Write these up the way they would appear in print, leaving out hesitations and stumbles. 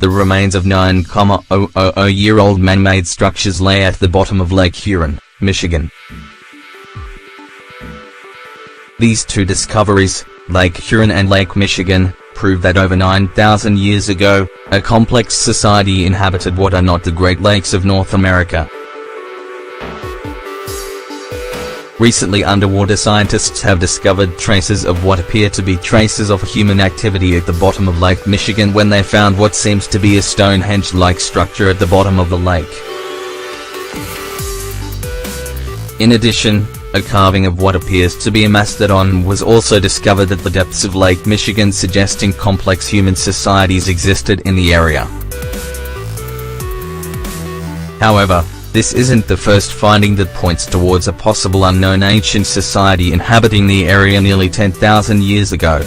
The remains of 9,000-year-old man-made structures lay at the bottom of Lake Huron, Michigan. These two discoveries, Lake Huron and Lake Michigan, prove that over 9,000 years ago, a complex society inhabited what are not the Great Lakes of North America. Recently, underwater scientists have discovered traces of what appear to be traces of human activity at the bottom of Lake Michigan when they found what seems to be a Stonehenge-like structure at the bottom of the lake. In addition, a carving of what appears to be a mastodon was also discovered at the depths of Lake Michigan, suggesting complex human societies existed in the area. However, this isn't the first finding that points towards a possible unknown ancient society inhabiting the area nearly 10,000 years ago.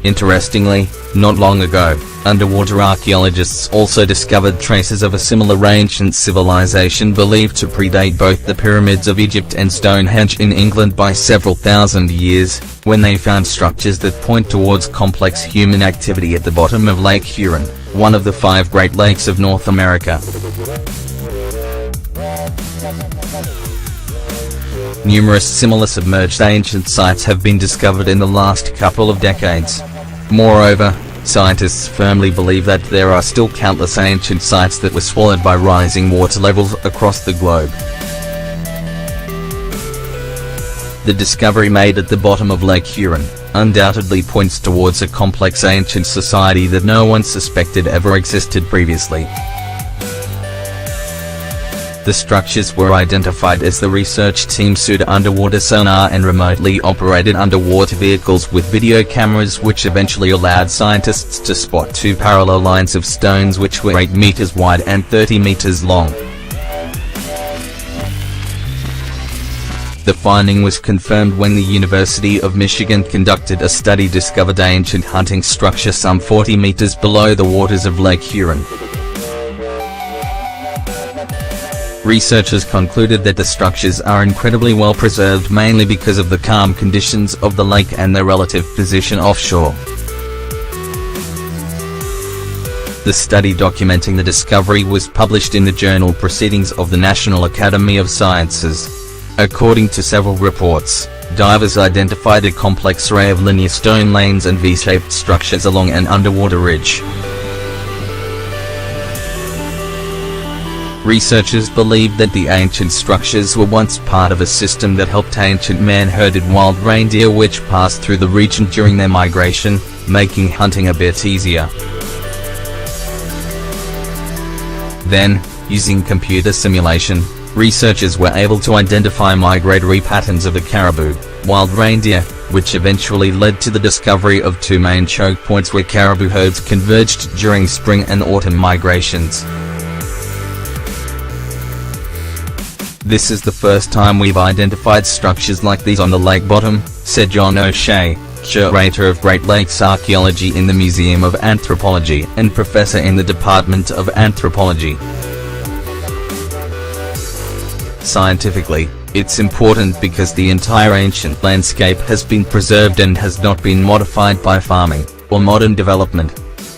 Interestingly, not long ago, underwater archaeologists also discovered traces of a similar ancient civilization believed to predate both the pyramids of Egypt and Stonehenge in England by several thousand years, when they found structures that point towards complex human activity at the bottom of Lake Huron, one of the 5 Great Lakes of North America. Numerous similar submerged ancient sites have been discovered in the last couple of decades. Moreover, scientists firmly believe that there are still countless ancient sites that were swallowed by rising water levels across the globe. The discovery made at the bottom of Lake Huron undoubtedly points towards a complex ancient society that no one suspected ever existed previously. The structures were identified as the research team used underwater sonar and remotely operated underwater vehicles with video cameras, which eventually allowed scientists to spot 2 parallel lines of stones which were 8 meters wide and 30 meters long. The finding was confirmed when the University of Michigan conducted a study discovered ancient hunting structure some 40 meters below the waters of Lake Huron. Researchers concluded that the structures are incredibly well preserved, mainly because of the calm conditions of the lake and their relative position offshore. The study documenting the discovery was published in the journal Proceedings of the National Academy of Sciences. According to several reports, divers identified a complex array of linear stone lanes and V-shaped structures along an underwater ridge. Researchers believe that the ancient structures were once part of a system that helped ancient men herded wild reindeer which passed through the region during their migration, making hunting a bit easier. Then, using computer simulation, researchers were able to identify migratory patterns of the caribou, wild reindeer, which eventually led to the discovery of 2 main choke points where caribou herds converged during spring and autumn migrations. "This is the first time we've identified structures like these on the lake bottom," said John O'Shea, curator of Great Lakes Archaeology in the Museum of Anthropology and professor in the Department of Anthropology. "Scientifically, it's important because the entire ancient landscape has been preserved and has not been modified by farming or modern development.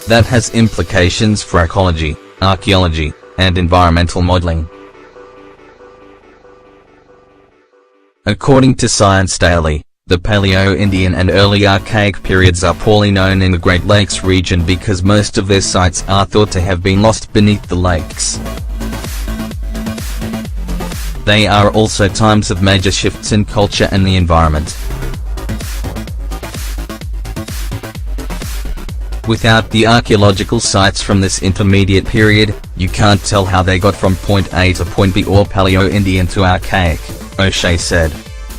That has implications for ecology, archaeology, and environmental modeling." According to Science Daily, the Paleo-Indian and early Archaic periods are poorly known in the Great Lakes region because most of their sites are thought to have been lost beneath the lakes. They are also times of major shifts in culture and the environment. Without the archaeological sites from this intermediate period, you can't tell how they got from point A to point B or Paleo-Indian to Archaic, O'Shea said.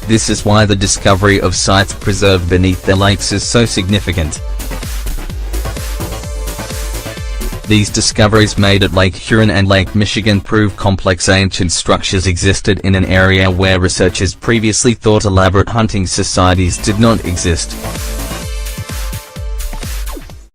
This is why the discovery of sites preserved beneath the lakes is so significant. These discoveries made at Lake Huron and Lake Michigan prove complex ancient structures existed in an area where researchers previously thought elaborate hunting societies did not exist.